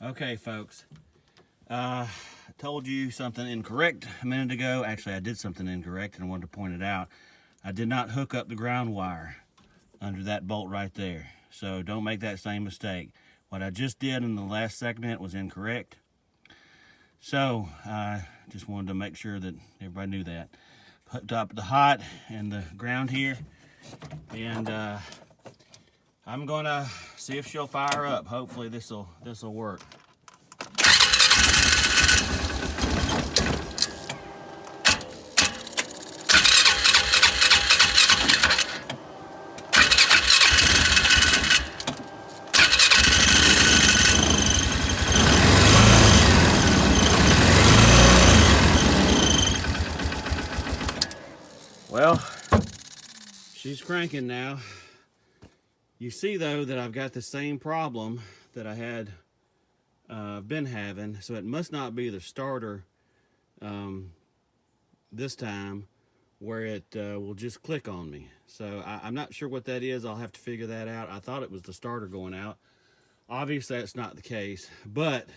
Okay, folks. I told you something incorrect a minute ago. Actually, I did something incorrect and I wanted to point it out. I did not hook up the ground wire under that bolt right there. So don't make that same mistake. What I just did in the last segment was incorrect. So I just wanted to make sure that everybody knew that. Hooked up the hot and the ground here. And I'm gonna see if she'll fire up. Hopefully this'll work. Well, she's cranking now. You see though that I've got the same problem that I had been having, so it must not be the starter this time where it will just click on me. So I'm not sure what that is. I'll have to figure that out. I thought it was the starter going out. Obviously that's not the case, but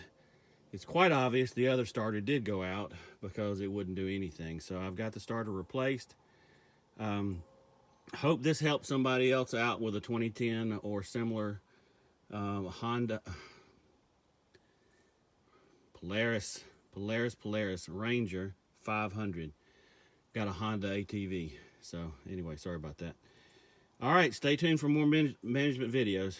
it's quite obvious the other starter did go out because it wouldn't do anything. So I've got the starter replaced. Hope this helps somebody else out with a 2010 or similar Honda Polaris Ranger 500. Got a Honda ATV. So anyway, sorry about that. All right, stay tuned for more management videos.